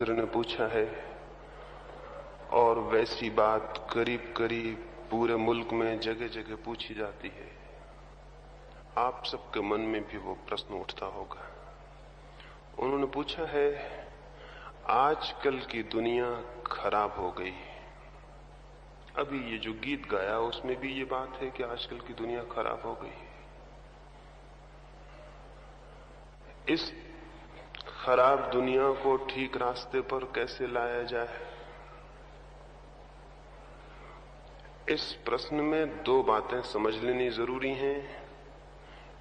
ने पूछा है और वैसी बात करीब करीब पूरे मुल्क में जगह जगह पूछी जाती है। आप सबके मन में भी वो प्रश्न उठता होगा। उन्होंने पूछा है, आजकल की दुनिया खराब हो गई। अभी ये जो गीत गाया उसमें भी ये बात है कि आजकल की दुनिया खराब हो गई। इस खराब दुनिया को ठीक रास्ते पर कैसे लाया जाए, इस प्रश्न में दो बातें समझ लेनी जरूरी हैं।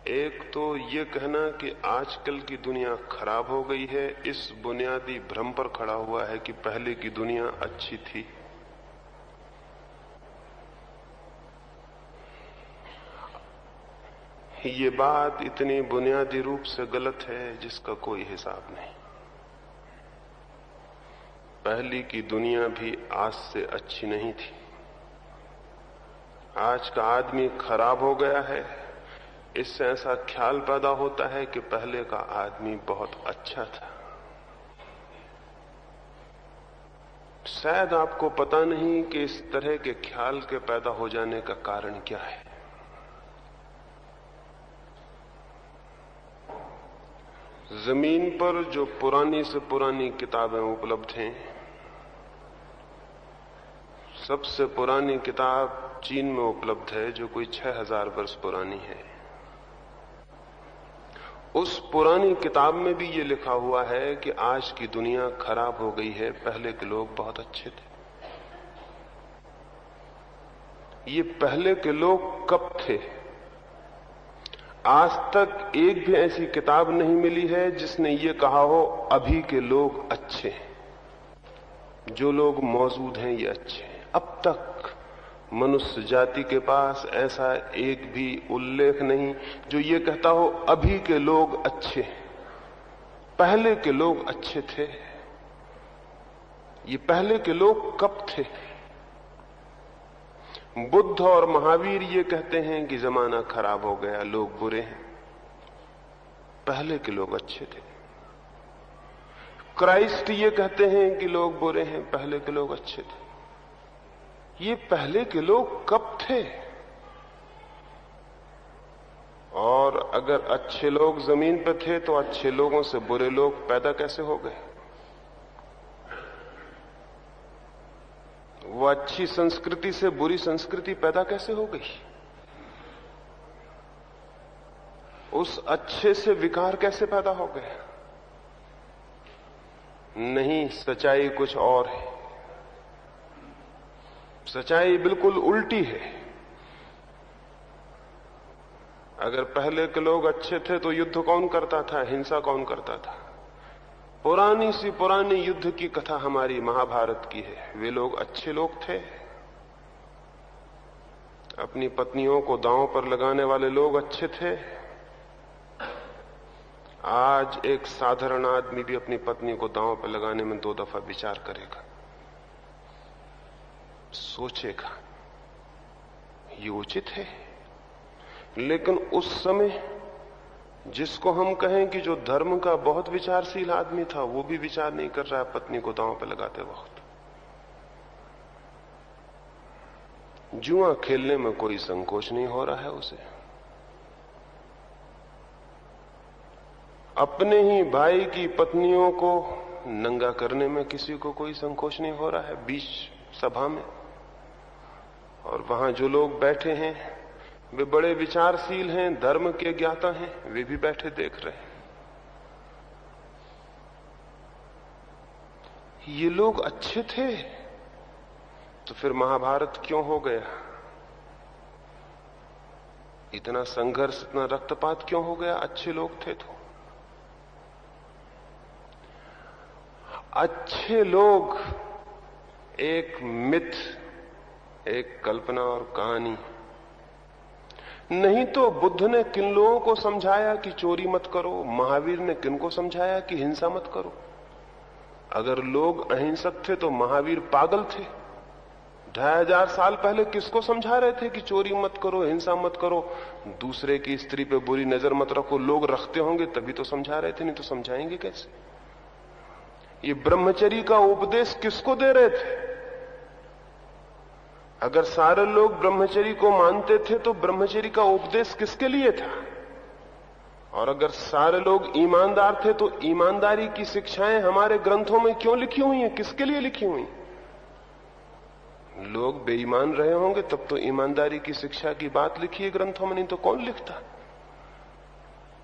एक तो ये कहना कि आजकल की दुनिया खराब हो गई है, इस बुनियादी भ्रम पर खड़ा हुआ है कि पहले की दुनिया अच्छी थी। ये बात इतनी बुनियादी रूप से गलत है जिसका कोई हिसाब नहीं। पहली की दुनिया भी आज से अच्छी नहीं थी। आज का आदमी खराब हो गया है, इससे ऐसा ख्याल पैदा होता है कि पहले का आदमी बहुत अच्छा था। शायद आपको पता नहीं कि इस तरह के ख्याल के पैदा हो जाने का कारण क्या है। जमीन पर जो पुरानी से पुरानी किताबें उपलब्ध हैं, सबसे पुरानी किताब चीन में उपलब्ध है जो कोई 6000 वर्ष पुरानी है। उस पुरानी किताब में भी ये लिखा हुआ है कि आज की दुनिया खराब हो गई है, पहले के लोग बहुत अच्छे थे। ये पहले के लोग कब थे? आज तक एक भी ऐसी किताब नहीं मिली है जिसने ये कहा हो अभी के लोग अच्छे हैं, जो लोग मौजूद हैं ये अच्छे हैं। अब तक मनुष्य जाति के पास ऐसा एक भी उल्लेख नहीं जो ये कहता हो अभी के लोग अच्छे हैं, पहले के लोग अच्छे थे। ये पहले के लोग कब थे? बुद्ध और महावीर ये कहते हैं कि जमाना खराब हो गया, लोग बुरे हैं, पहले के लोग अच्छे थे। क्राइस्ट ये कहते हैं कि लोग बुरे हैं, पहले के लोग अच्छे थे। ये पहले के लोग कब थे? और अगर अच्छे लोग जमीन पर थे तो अच्छे लोगों से बुरे लोग पैदा कैसे हो गए? वो अच्छी संस्कृति से बुरी संस्कृति पैदा कैसे हो गई? उस अच्छे से विकार कैसे पैदा हो गए? नहीं, सच्चाई कुछ और है। सच्चाई बिल्कुल उल्टी है। अगर पहले के लोग अच्छे थे तो युद्ध कौन करता था, हिंसा कौन करता था? पुरानी सी पुरानी युद्ध की कथा हमारी महाभारत की है। वे लोग अच्छे लोग थे। अपनी पत्नियों को दांव पर लगाने वाले लोग अच्छे थे। आज एक साधारण आदमी भी अपनी पत्नी को दांव पर लगाने में 2 दफा विचार करेगा, सोचेगा ये उचित है। लेकिन उस समय जिसको हम कहें कि जो धर्म का बहुत विचारशील आदमी था, वो भी विचार नहीं कर रहा है पत्नी को दांव पर लगाते वक्त। जुआ खेलने में कोई संकोच नहीं हो रहा है उसे। अपने ही भाई की पत्नियों को नंगा करने में किसी को कोई संकोच नहीं हो रहा है बीच सभा में। और वहां जो लोग बैठे हैं वे बड़े विचारशील हैं, धर्म के ज्ञाता हैं, वे भी बैठे देख रहे हैं। ये लोग अच्छे थे तो फिर महाभारत क्यों हो गया? इतना संघर्ष, इतना रक्तपात क्यों हो गया? अच्छे लोग थे तो। अच्छे लोग एक मिथ, एक कल्पना और कहानी। नहीं तो बुद्ध ने किन लोगों को समझाया कि चोरी मत करो? महावीर ने किन को समझाया कि हिंसा मत करो? अगर लोग अहिंसक थे तो महावीर पागल थे। 2500 साल पहले किसको समझा रहे थे कि चोरी मत करो, हिंसा मत करो, दूसरे की स्त्री पे बुरी नजर मत रखो? लोग रखते होंगे तभी तो समझा रहे थे, नहीं तो समझाएंगे कैसे? ये ब्रह्मचर्य का उपदेश किसको दे रहे थे? अगर सारे लोग ब्रह्मचर्य को मानते थे तो ब्रह्मचर्य का उपदेश किसके लिए था? और अगर सारे लोग ईमानदार थे तो ईमानदारी की शिक्षाएं हमारे ग्रंथों में क्यों लिखी हुई हैं? किसके लिए लिखी हुई? लोग बेईमान रहे होंगे तब तो ईमानदारी की शिक्षा की बात लिखी है ग्रंथों में, नहीं तो कौन लिखता?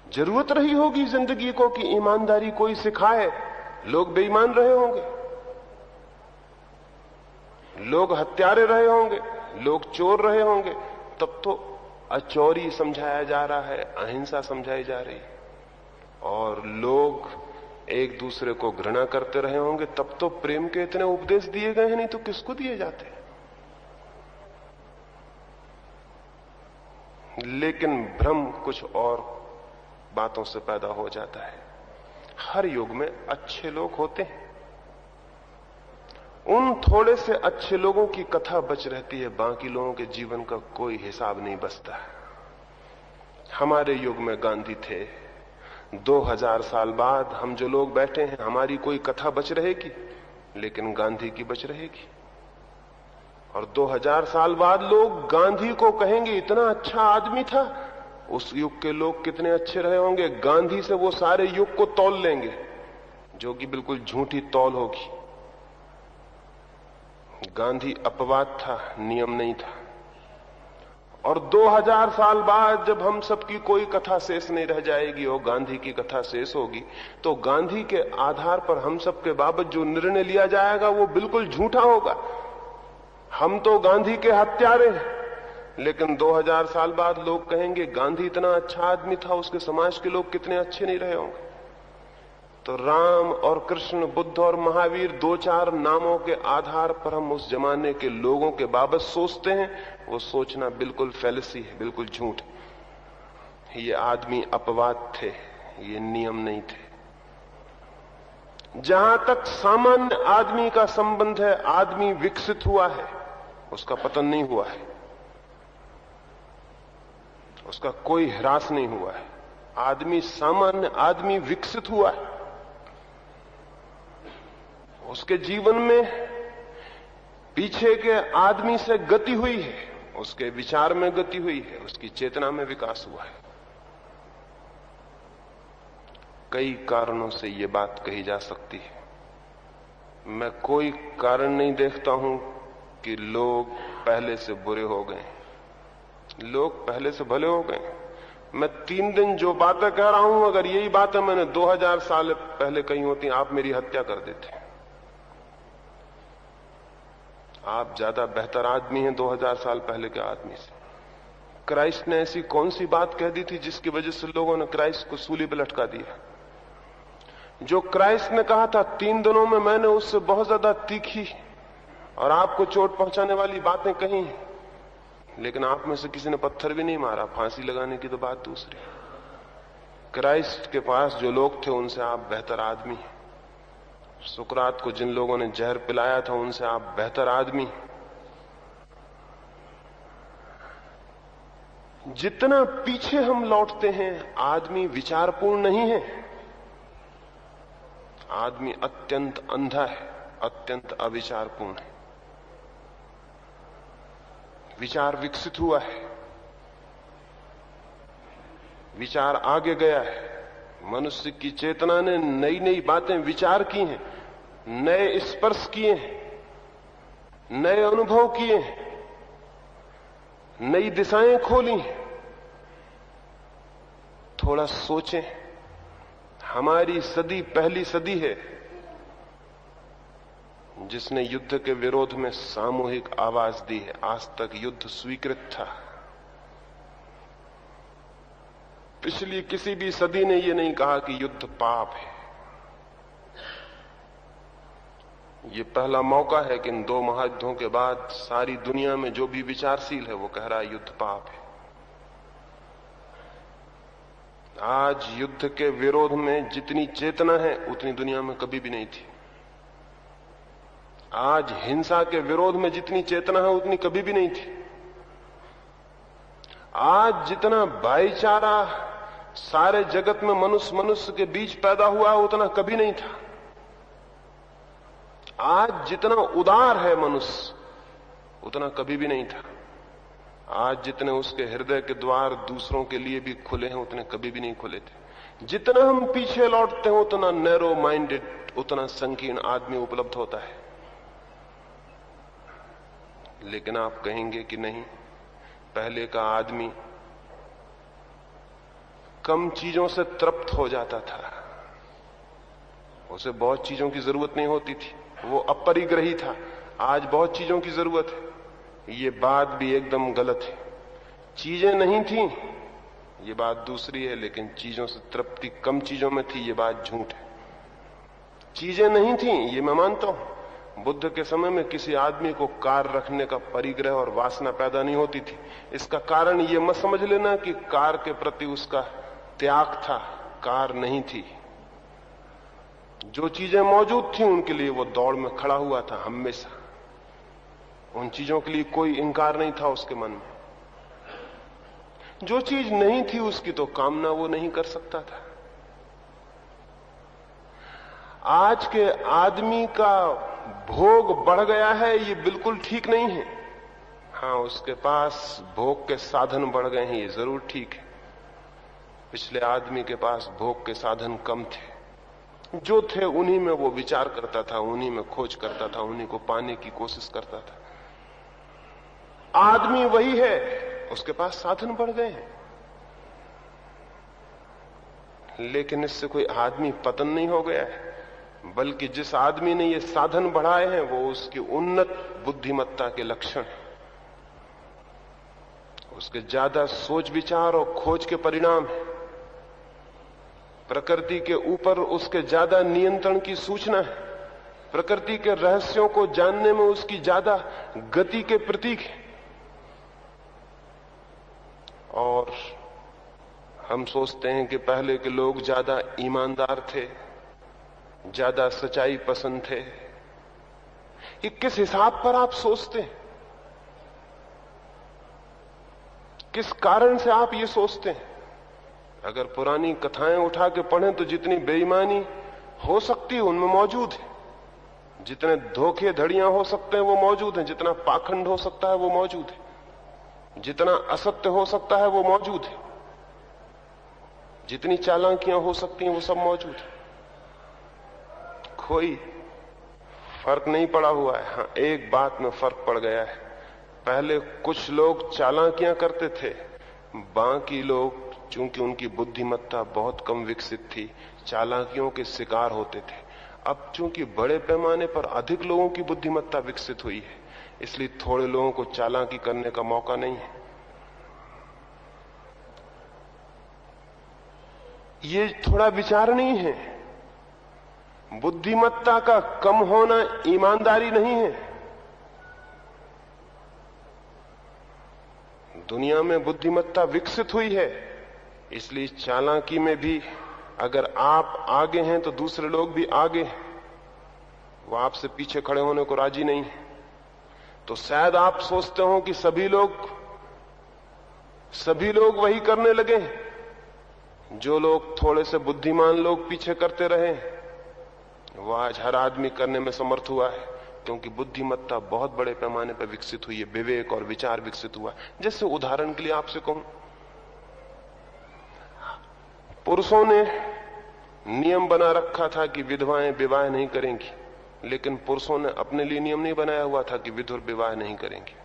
जरूरत रही होगी जिंदगी को कि ईमानदारी कोई सिखाए, लोग बेईमान रहे होंगे, लोग हत्यारे रहे होंगे, लोग चोर रहे होंगे, तब तो अचोरी समझाया जा रहा है, अहिंसा समझाई जा रही है। और लोग एक दूसरे को घृणा करते रहे होंगे, तब तो प्रेम के इतने उपदेश दिए गए हैं, नहीं तो किसको दिए जाते? लेकिन भ्रम कुछ और बातों से पैदा हो जाता है। हर युग में अच्छे लोग होते हैं, उन थोड़े से अच्छे लोगों की कथा बच रहती है, बाकी लोगों के जीवन का कोई हिसाब नहीं बचता। हमारे युग में गांधी थे, 2000 साल बाद हम जो लोग बैठे हैं, हमारी कोई कथा बच रहेगी, लेकिन गांधी की बच रहेगी। और 2000 साल बाद लोग गांधी को कहेंगे इतना अच्छा आदमी था। उस युग के लोग कितने अच्छे रहे होंगे, गांधी से वो सारे युग को तौल लेंगे, जो कि बिल्कुल झूठी तौल होगी। गांधी अपवाद था, नियम नहीं था। और 2000 साल बाद जब हम सबकी कोई कथा शेष नहीं रह जाएगी और गांधी की कथा शेष होगी, तो गांधी के आधार पर हम सबके बाबत जो निर्णय लिया जाएगा वो बिल्कुल झूठा होगा। हम तो गांधी के हत्यारे हैं, लेकिन 2000 साल बाद लोग कहेंगे गांधी इतना अच्छा आदमी था, उसके समाज के लोग कितने अच्छे नहीं रहे होंगे। तो राम और कृष्ण, बुद्ध और महावीर, 2-4 नामों के आधार पर हम उस जमाने के लोगों के बाबत सोचते हैं, वो सोचना बिल्कुल फैलेसी है, बिल्कुल झूठ। ये आदमी अपवाद थे, ये नियम नहीं थे। जहां तक सामान्य आदमी का संबंध है, आदमी विकसित हुआ है, उसका पतन नहीं हुआ है, उसका कोई ह्रास नहीं हुआ है। आदमी, सामान्य आदमी विकसित हुआ है। उसके जीवन में पीछे के आदमी से गति हुई है, उसके विचार में गति हुई है, उसकी चेतना में विकास हुआ है। कई कारणों से यह बात कही जा सकती है। मैं कोई कारण नहीं देखता हूं कि लोग पहले से बुरे हो गए, लोग पहले से भले हो गए। मैं 3 दिन जो बातें कह रहा हूं, अगर यही बातें मैंने 2000 साल पहले कही होती, आप मेरी हत्या कर देते। आप ज्यादा बेहतर आदमी हैं 2000 साल पहले के आदमी से। क्राइस्ट ने ऐसी कौन सी बात कह दी थी जिसकी वजह से लोगों ने क्राइस्ट को सूली पर लटका दिया? जो क्राइस्ट ने कहा था 3 दिनों में, मैंने उससे बहुत ज्यादा तीखी और आपको चोट पहुंचाने वाली बातें कही, लेकिन आप में से किसी ने पत्थर भी नहीं मारा। फांसी लगाने की तो बात दूसरी। क्राइस्ट के पास जो लोग थे उनसे आप बेहतर आदमी हैं। सुकरात को जिन लोगों ने जहर पिलाया था उनसे आप बेहतर आदमी। जितना पीछे हम लौटते हैं, आदमी विचारपूर्ण नहीं है, आदमी अत्यंत अंधा है, अत्यंत अविचारपूर्ण है। विचार विकसित हुआ है, विचार आगे गया है। मनुष्य की चेतना ने नई नई बातें विचार की हैं, नए स्पर्श किए हैं, नए अनुभव किए हैं, नई दिशाएं खोली हैं। थोड़ा सोचें, हमारी सदी पहली सदी है जिसने युद्ध के विरोध में सामूहिक आवाज दी है। आज तक युद्ध स्वीकृत था। पिछली किसी भी सदी ने यह नहीं कहा कि युद्ध पाप है। यह पहला मौका है कि इन 2 महायुद्धों के बाद सारी दुनिया में जो भी विचारशील है वो कह रहा है युद्ध पाप है। आज युद्ध के विरोध में जितनी चेतना है उतनी दुनिया में कभी भी नहीं थी। आज हिंसा के विरोध में जितनी चेतना है उतनी कभी भी नहीं थी। आज जितना भाईचारा सारे जगत में मनुष्य के बीच पैदा हुआ है उतना कभी नहीं था। आज जितना उदार है मनुष्य उतना कभी भी नहीं था। आज जितने उसके हृदय के द्वार दूसरों के लिए भी खुले हैं उतने कभी भी नहीं खुले थे। जितना हम पीछे लौटते हैं उतना नैरो माइंडेड, उतना संकीर्ण आदमी उपलब्ध होता है। लेकिन आप कहेंगे कि नहीं, पहले का आदमी कम चीजों से तृप्त हो जाता था, उसे बहुत चीजों की जरूरत नहीं होती थी, वो अपरिग्रही था। आज बहुत चीजों की जरूरत है। ये बात भी एकदम गलत है। चीजें नहीं थी ये बात दूसरी है, लेकिन चीजों से तृप्ति कम चीजों में थी ये बात झूठ है। चीजें नहीं थी ये मैं मानता हूं। बुद्ध के समय में किसी आदमी को कार रखने का परिग्रह और वासना पैदा नहीं होती थी। इसका कारण ये मत समझ लेना कि कार के प्रति उसका त्याग था, कार नहीं थी। जो चीजें मौजूद थी उनके लिए वो दौड़ में खड़ा हुआ था हमेशा। उन चीजों के लिए कोई इंकार नहीं था उसके मन में। जो चीज नहीं थी उसकी तो कामना वो नहीं कर सकता था। आज के आदमी का भोग बढ़ गया है ये बिल्कुल ठीक नहीं है। हां, उसके पास भोग के साधन बढ़ गए हैं ये जरूर ठीक है। पिछले आदमी के पास भोग के साधन कम थे। जो थे उन्हीं में वो विचार करता था, उन्हीं में खोज करता था, उन्हीं को पाने की कोशिश करता था। आदमी वही है, उसके पास साधन बढ़ गए हैं। लेकिन इससे कोई आदमी पतन नहीं हो गया है, बल्कि जिस आदमी ने ये साधन बढ़ाए हैं वो उसकी उन्नत बुद्धिमत्ता के लक्षण हैं, उसके ज्यादा सोच विचार और खोज के परिणाम है। प्रकृति के ऊपर उसके ज्यादा नियंत्रण की सूचना है। प्रकृति के रहस्यों को जानने में उसकी ज्यादा गति के प्रतीक है। और हम सोचते हैं कि पहले के लोग ज्यादा ईमानदार थे, ज्यादा सच्चाई पसंद थे। ये किस हिसाब पर आप सोचते हैं? किस कारण से आप ये सोचते हैं? अगर पुरानी कथाएं उठा के पढ़ें तो जितनी बेईमानी हो सकती है उनमें मौजूद है, जितने धोखे धड़ियां हो सकते हैं वो मौजूद हैं, जितना पाखंड हो सकता है वो मौजूद है, जितना असत्य हो सकता है वो मौजूद है, जितनी चालाकियां हो सकती हैं वो सब मौजूद है। कोई फर्क नहीं पड़ा हुआ है। हां, एक बात में फर्क पड़ गया है। पहले कुछ लोग चालाकियां करते थे, बाकी लोग चूंकि उनकी बुद्धिमत्ता बहुत कम विकसित थी चालाकियों के शिकार होते थे। अब चूंकि बड़े पैमाने पर अधिक लोगों की बुद्धिमत्ता विकसित हुई है इसलिए थोड़े लोगों को चालाकी करने का मौका नहीं है। ये थोड़ा विचारणीय है। बुद्धिमत्ता का कम होना ईमानदारी नहीं है। दुनिया में बुद्धिमत्ता विकसित हुई है, इसलिए चालाकी में भी अगर आप आगे हैं तो दूसरे लोग भी आगे हैं, वो आपसे पीछे खड़े होने को राजी नहीं है। तो शायद आप सोचते हो कि सभी लोग वही करने लगे हैं जो लोग थोड़े से बुद्धिमान लोग पीछे करते रहे, वो आज हर आदमी करने में समर्थ हुआ है, क्योंकि बुद्धिमत्ता बहुत बड़े पैमाने पर विकसित हुई है, विवेक और विचार विकसित हुआ। जैसे उदाहरण के लिए आपसे कहूं, पुरुषों ने नियम बना रखा था कि विधवाएं विवाह नहीं करेंगी, लेकिन पुरुषों ने अपने लिए नियम नहीं बनाया हुआ था कि विधुर विवाह नहीं करेंगे।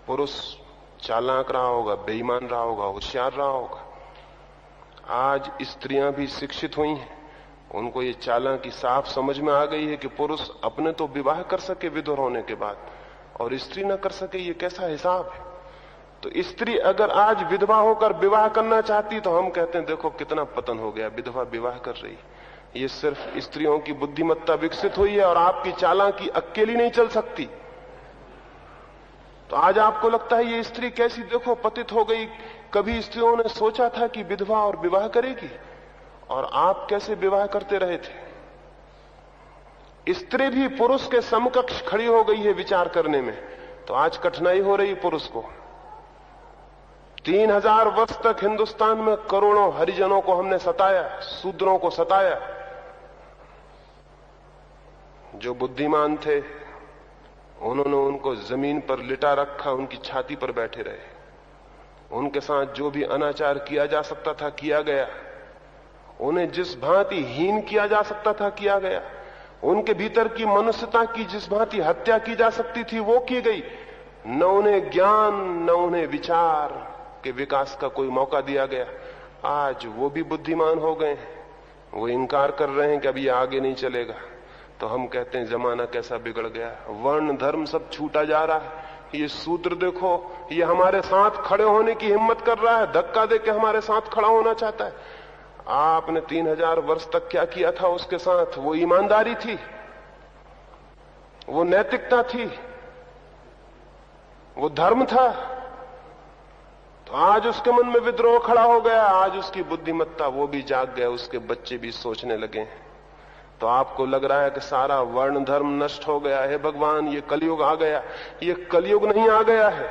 पुरुष चालाक रहा होगा, बेईमान रहा होगा, होशियार रहा होगा। आज स्त्रियां भी शिक्षित हुई हैं, उनको ये चालाकी साफ समझ में आ गई है कि पुरुष अपने तो विवाह कर सके विधुर होने के बाद और स्त्री न कर सके, ये कैसा हिसाब है। तो स्त्री अगर आज विधवा होकर विवाह करना चाहती तो हम कहते हैं देखो कितना पतन हो गया, विधवा विवाह कर रही। ये सिर्फ स्त्रियों की बुद्धिमत्ता विकसित हुई है और आपकी चालाकी अकेली नहीं चल सकती। तो आज आपको लगता है ये स्त्री कैसी देखो पतित हो गई। कभी स्त्रियों ने सोचा था कि विधवा और विवाह करेगी, और आप कैसे विवाह करते रहे थे। स्त्री भी पुरुष के समकक्ष खड़ी हो गई है विचार करने में, तो आज कठिनाई हो रही पुरुष को। 3000 वर्ष तक हिंदुस्तान में करोड़ों हरिजनों को हमने सताया, शूद्रों को सताया। जो बुद्धिमान थे उन्होंने उनको जमीन पर लिटा रखा, उनकी छाती पर बैठे रहे। उनके साथ जो भी अनाचार किया जा सकता था किया गया, उन्हें जिस भांति हीन किया जा सकता था किया गया, उनके भीतर की मनुष्यता की जिस भांति हत्या की जा सकती थी वो की गई। न उन्हें ज्ञान न उन्हें विचार के विकास का कोई मौका दिया गया। आज वो भी बुद्धिमान हो गए हैं, वो इनकार कर रहे हैं कि अब ये आगे नहीं चलेगा। तो हम कहते हैं जमाना कैसा बिगड़ गया, वर्ण धर्म सब छूटा जा रहा है। ये सूत्र देखो, ये हमारे साथ खड़े होने की हिम्मत कर रहा है, धक्का दे के हमारे साथ खड़ा होना चाहता है। आपने 3000 वर्ष तक क्या किया था उसके साथ? वो ईमानदारी थी, वो नैतिकता थी, वो धर्म था। तो आज उसके मन में विद्रोह खड़ा हो गया, आज उसकी बुद्धिमत्ता वो भी जाग गया, उसके बच्चे भी सोचने लगे। तो आपको लग रहा है कि सारा वर्ण धर्म नष्ट हो गया है, भगवान ये कलयुग आ गया। ये कलयुग नहीं आ गया है,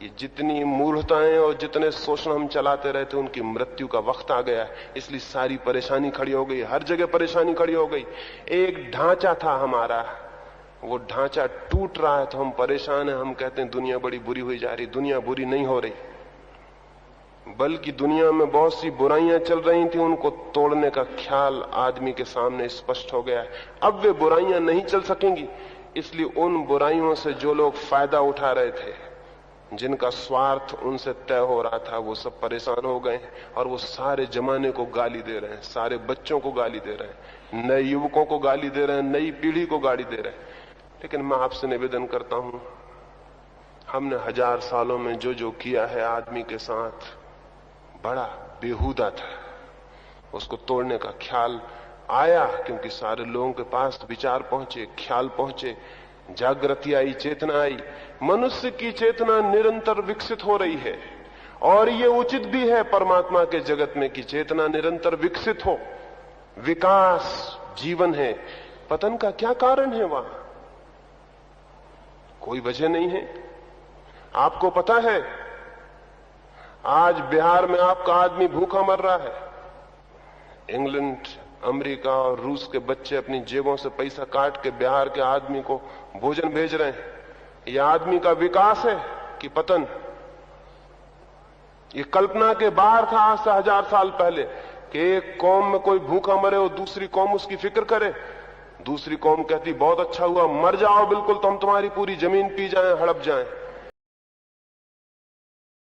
ये जितनी मूर्खताएं और जितने शोषण हम चलाते रहते उनकी मृत्यु का वक्त आ गया है। इसलिए सारी परेशानी खड़ी हो गई, हर जगह परेशानी खड़ी हो गई। एक ढांचा था हमारा, वो ढांचा टूट रहा है तो हम परेशान हैं। हम कहते हैं दुनिया बड़ी बुरी हुई जा रही। दुनिया बुरी नहीं हो रही, बल्कि दुनिया में बहुत सी बुराइयां चल रही थी, उनको तोड़ने का ख्याल आदमी के सामने स्पष्ट हो गया है। अब वे बुराइयां नहीं चल सकेंगी, इसलिए उन बुराइयों से जो लोग फायदा उठा रहे थे, जिनका स्वार्थ उनसे तय हो रहा था, वो सब परेशान हो गए और वो सारे जमाने को गाली दे रहे हैं, सारे बच्चों को गाली दे रहे हैं, नए युवकों को गाली दे रहे हैं, नई पीढ़ी को गाली दे रहे हैं। लेकिन मैं आपसे निवेदन करता हूं, हमने 1000 सालों में जो जो किया है आदमी के साथ बड़ा बेहुदा था। उसको तोड़ने का ख्याल आया क्योंकि सारे लोगों के पास विचार पहुंचे, ख्याल पहुंचे, जागृति आई, चेतना आई। मनुष्य की चेतना निरंतर विकसित हो रही है और ये उचित भी है परमात्मा के जगत में कि चेतना निरंतर विकसित हो। विकास जीवन है, पतन का क्या कारण है? वहां कोई वजह नहीं है। आपको पता है आज बिहार में आपका आदमी भूखा मर रहा है। इंग्लैंड, अमेरिका और रूस के बच्चे अपनी जेबों से पैसा काट के बिहार के आदमी को भोजन भेज रहे हैं। यह आदमी का विकास है कि पतन? ये कल्पना के बाहर था आज से 1000 साल पहले कि एक कौम में कोई भूखा मरे और दूसरी कौम उसकी फिक्र करे। दूसरी कौम कहती बहुत अच्छा हुआ, मर जाओ बिल्कुल तो हम तुम्हारी पूरी जमीन पी जाएं, हड़प जाएं।